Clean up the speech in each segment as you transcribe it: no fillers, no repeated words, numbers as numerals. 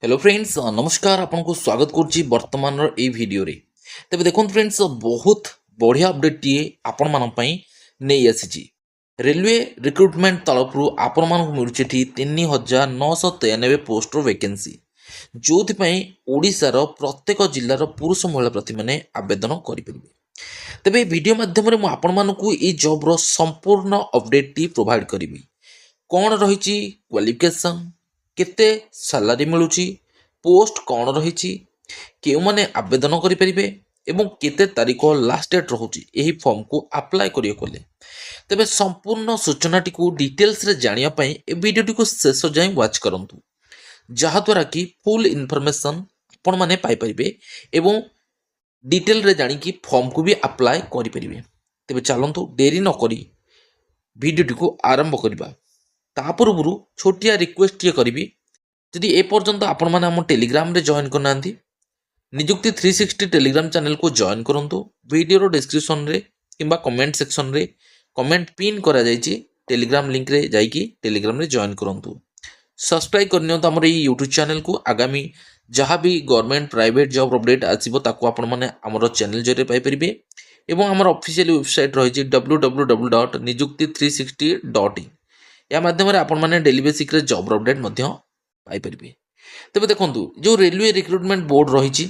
Hello friends नमस्कार आपको स्वागत करुच्ची वर्तमान ये भिडियो तेज देखो फ्रेंड्स बहुत बढ़िया अपडेट टी आपण मानी नहीं आसी रेलवे रिक्रुटमेंट तरफ आपण मानक मिलूँ 3993 पोस्टर वैकेंसी जो ओडिशार प्रत्येक जिलार पुरुष महिला प्रार्थी मैंने आवेदन करेंगे। तेज भिडियो मध्यम मुझे जॉब्र संपूर्ण अपडेट टी प्रोवाइड करी कौन रही क्वालिफिकेशन केते सैलरी मिलूँ पोस्ट कौन रही क्यों मैंने आवेदन करेंगे एवं केते तारीख लास्ट डेट रोचे यही फॉर्म को अप्लाई करेंगे तेज संपूर्ण सूचनाटी को डिटेल्स रे जानापी ए वीडियोटी को शेष जाए वाच करूँ जहाद्वारा कि फुल इनफॉरमेशन आपण मैंने पाइपर एवं डिटेल रे जानिकी फॉर्म को भी अप्लाई करेंगे। तेज चलतु डेरी नक वीडियोटी को आरंभ करवा ता पूर्व छोटिया रिक्वेस्ट टे करी जदि एपर्यंत आपण मैंने आम टेलीग्राम रे जॉइन करना निजुक्ति 360 टेलीग्राम चैनल को जॉइन करूँ वीडियो डिस्क्रिप्शन रे किंबा कमेंट सेक्शन रे कमेंट पिन करा जायछि टेलीग्राम लिंक रे जाइकी टेलीग्राम रे जॉइन करूँ सब्सक्राइब करनी तो आम यूट्यूब चैनल को आगामी जहाँ भी गवर्नमेंट प्राइवेट जॉब अपडेट आसो ताकू आपण मैंने आम चैनल जरिए पाइपर एवं आम ऑफिशियल वेबसाइट रही www.nijukti360.in या माध्यम आपण मैंने डेली बेसिक रे जॉब अपडेट पाइपर। तेज देखो जो रेलवे रिक्रुटमेंट बोर्ड रही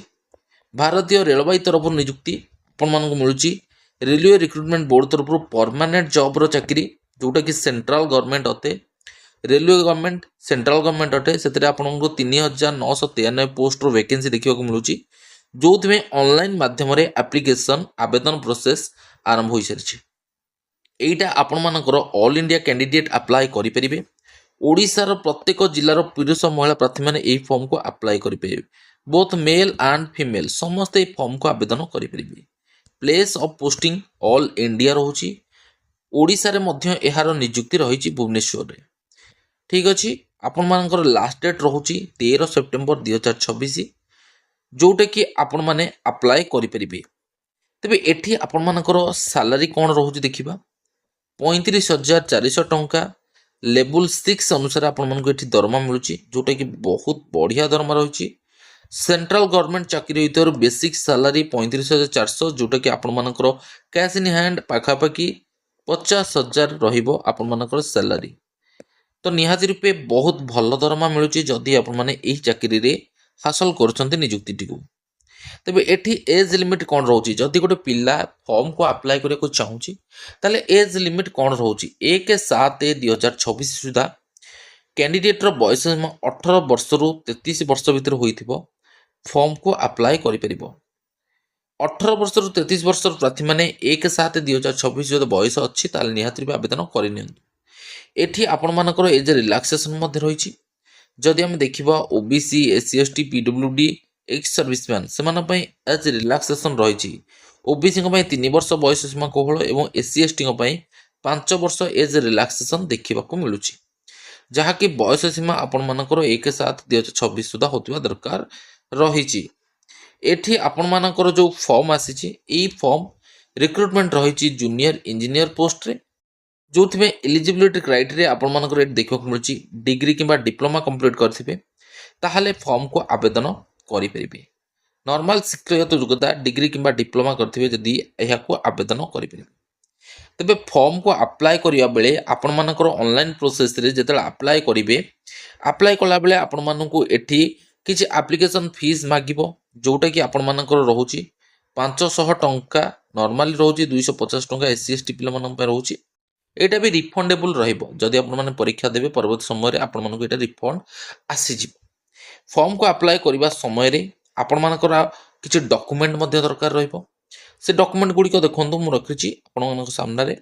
भारतीय रेलवे तरफ निजुक्ति आपण मानक मिलूँ रेलवे रिक्रुटमेंट बोर्ड तरफ परमानेंट जॉब चाकरी जोटा कि सेंट्रल गवर्नमेंट अटे रेलवे गवर्नमेंट सेंट्रल गवर्नमेंट अटे से आपको 3993 पोस्ट वैकेंसी देखा मिलूँ जो ऑनलाइन माध्यम एप्लिकेशन आवेदन प्रोसेस आरंभ हो सारी एटा आपण मानकर ऑल इंडिया कैंडिडेट अप्लाई करेंगे। ओडिशार प्रत्येक जिलार पुरुष महिला प्रार्थी मैंने यही फॉर्म को अप्लाई करेंगे बोथ मेल एंड फीमेल समस्ते ये फॉर्म को आवेदन करेंगे। Place of posting all India रोची ओडिशा रे मध्य एहार निजुक्ति रही भुवनेश्वर रे। ठीक अच्छे आपण मानकर लास्ट डेट रोची 13 सेप्टेम्बर 2026 जोटा कि आपण माने अप्लाई करेंगे। तेबे एठी आपण मानकर सैलरी कौन रोची देखिबा 35,400 टंका लेवल 6 अनुसार आपण मानक एठी दरमा मिलूँ जोटा कि बहुत बढ़िया दरमा रही सेंट्रल गवर्नमेंट चाकरी होइतर बेसिक सैलरी 35,400 जोटा कि आपण मानकर कैश इन हैंड पाखापाखि 50,000 रहिबो आपण मानकर सैलरी तो निहाती रूपे बहुत भल दरमा मिलूँ जदि आपण माने एही चाकरी रे हासिल करछन्ते निजुक्तिटी को। तेबे एठी एज लिमिट कौन रोची जदि गोटे पिला फॉर्म को अप्लाई करने को चाहूँगी ताले एज लिमिट कौन रोची 1/7/2026 सुधा कैंडिडेटर बयस सीमा 18 वर्ष रु 33 वर्ष भितर होइथिबो फॉर्म को अप्लाई करि परिबो। 18 वर्ष रु 33 वर्ष प्रार्थी माने 1/7/2026 जो बयस अच्छी ताले निहाती आवेदन करिनियंतु। एठी आपण मानकर एज रिलैक्सेशन मध्ये रही जदि हम देखिबा OBC SC ST PWD ex serviceman से एज रिलैक्सेशन रही ओबीसी 3 वर्ष बयस सीमा कोहल और एससी एसटी 5 वर्ष एज रिलैक्सेशन देखा मिलूँ जहाँकि बयस सीमा आपण मानकर 1/7/2026 सुधा होता दरकार रही। एठी आपण मानकर जो फॉर्म आसी फॉर्म रिक्रुटमेंट रही जूनियर इंजीनियर पोस्ट रे जो एलिजिबिलिटी क्राइटेरिया आपण मानकर देखा मिलूँ डिग्री किंबा डिप्लोमा कंप्लीट करथिबे ताहाले फॉर्म को आवेदन करेंगे। नॉर्मल शिक्षागत योग्यता डिग्री किंबा डिप्लोमा करथिबे जदि एहा को आवेदन करेंगे। तेबे फॉर्म को अप्लाई करिया बेले आपण मानकर ऑनलाइन प्रोसेस रे जेतला अप्लाई करिवे अप्लाई कला बेले आपण मानकु एठी किछि एप्लिकेशन फीस मागिबो जोटा कि आपण मानकर रहूची 500 टंका नॉर्मली रहूची 250 टंका एससी एसटी पिला मानन पे रहूची एटा भी रिफंडेबल रहइबो जदि आपण माने परीक्षा देबे परवर्ती समय रे आपण मानकु एटा रिफंड आसी जिवो। फॉर्म को अप्लाई करबा समय रे आपण मानकर किछि डॉक्यूमेंट मध्ये दरकार रहइबो से डॉक्यूमेंट गुडी को देखंतु मु रखिछि आपण मानक सामने रे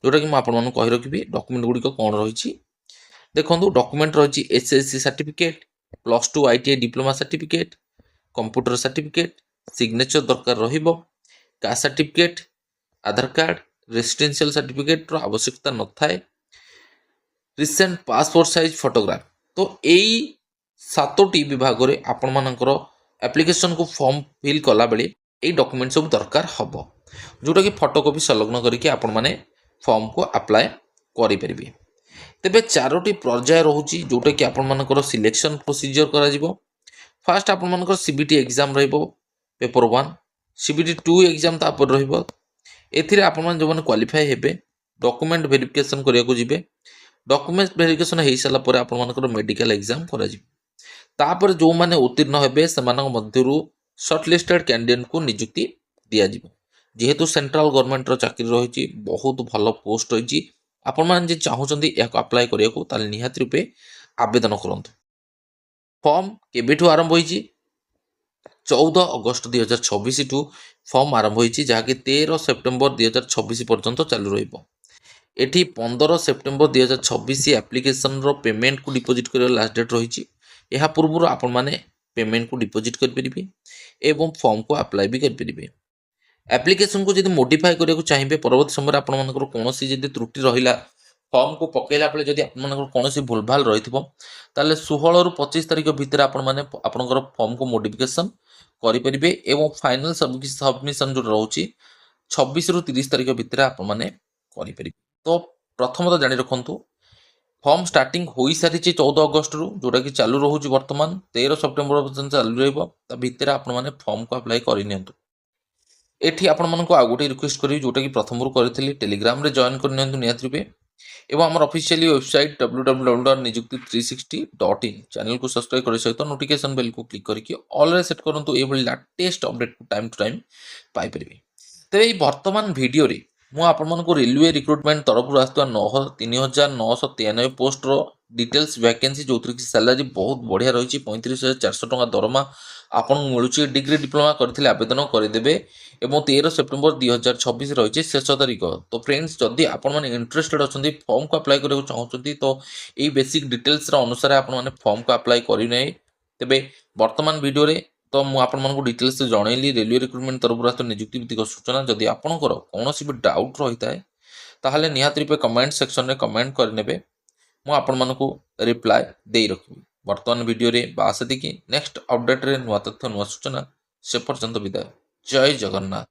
जोटा कि मु आपण मानक कहि रखिबी डॉक्यूमेंट गुडी को कोन रहिछि देखंतु डॉक्यूमेंट रहिछि SSC certificate +2 ITI diploma certificate computer certificate signature दरकार रहिबो caste certificate Aadhaar card residential certificate रो आवश्यकता न थाए रिसेंट पासपोर्ट साइज फोटोग्राफ तो एई 7टी विभाग रे आपण मानकर एप्लिकेशन को फॉर्म फिल कला बेले ये डॉक्यूमेंट सब दरकार हम जोटा कि फोटोकॉपी संलग्न करके आपण माने फॉर्म को अप्लाई करेंगे। तेबे 4टी पर्याय रोची जोटा कि आपण मानकर सिलेक्शन प्रोसीजर करा जिवो फास्ट आपमनकर सीबीटी एग्जाम रहिबो पेपर 1 सीबीटी 2 एग्जाम तापर रहिबो एथिरे आपमन जो माने क्वालिफाई हेबे डॉक्यूमेंट वेरिफिकेशन करिया को जिबे डॉक्यूमेंट वेरिफिकेशन हेई साला परे आपमनकर मेडिकल एग्जाम करा जिबे तापर जो माने उत्तीर्ण हेबे सेमानक मध्यरु शॉर्टलिस्टेड कैंडिडेट को नियुक्ति दिया जिवो जेहेतु सेंट्रल गवर्नमेंट रो चाकरी रहिछि बहुत भलो पोस्ट रहिछि आपण मान जे चाहुचंदी याको अप्लाई करिया को ताल निहात रूपे आवेदन करंतु फॉर्म केबेठु आरंभ होईछि 14 अगस्त 2026 टू फॉर्म आरंभ होईछि जहाँकि 13 सेप्टेम्बर 2026 पर्यंत चालू रहिबो एठी 15 सेप्टेम्बर 2026 एप्लिकेशन रो पेमेंट को डिपोजिट कर लास्ट डेट रही यह पूर्व आपण मैंने पेमेंट को डिपोजिट करेंगे एवं फॉर्म को अप्लाई भी करेंगे एप्लिकेशन को जब मोडिफाई करने चाहिए परवर्त समय आपर कौन जब त्रुटि रहा फॉर्म को पकेला बेले जब आपर कौन भूलभाल रही ताले 16 रु 25 तारीख भितर आपणकर फॉर्म को मोडिफिकेशन करेंगे एवं फाइनल सबमिशन जो रोचे 26 रु 30 तारीख भितर आपरे तो प्रथम तो जाणी रखु फॉर्म स्टार्टिंग हो सारी 14 अगस्त रु जोटा कि चालू रोचे बर्तमान 13 सेप्टेम्बर पर्यटन चालू भितर आपने फॉर्म को अप्लाई करनी एठी आपण मानक आ गोटे रिक्वेस्ट करी जोटा कि प्रथम करी टेलीग्राम रे जॉइन करनी निहात रूपे एवं आम ऑफिशियली वेबसाइट www.nijucti360.in चैनल को सब्सक्राइब कर सहित नोटिफिकेशन बेल को क्लिक करके ऑल रे सेट करंतु एभली लेटेस्ट अपडेट को टाइम टू टाइम पाई परिबे तेबे वर्तमान वीडियो रे मु आपण मानक रेलवे रिक्रुटमेंट तरफ आसुवा 3993 पोस्ट रो डिटेल्स वैकेंसी जो कि सैलरी बहुत बढ़िया रही 35,400 टका दरमा आपन मिलूची डिग्री डिप्लोमा करथिले आवेदन करदेबे एवं 13 सेप्टेम्बर 2026 रही शेष तारीख तो फ्रेंड्स जदि आपण माने इंटरेस्टेड अछंती फॉर्म को अप्लाई करने चाहते तो यही बेसिक डिटेल्स अनुसार आपण माने फॉर्म को अप्लाई करिने तेबे वर्तमान वीडियो रे तो मु आपण मानक डिटेल्स जनइली रेलवे रिक्रुटमेंट तरफ आसुवा नियुक्ति भित्तिक सूचना जदि आपणकर कौनसी भी डाउट रही है ताहले निहात रूपे कमेंट सेक्शन रे कमेंट करनेबे मु आपण मानक रिप्लाय दे रखिबी वर्तमान वीडियो रे बास देखि नेक्स्ट अपडेट रे नुआ तथ्य नुआ सूचना से पर्यंत विदाय जय जगन्नाथ।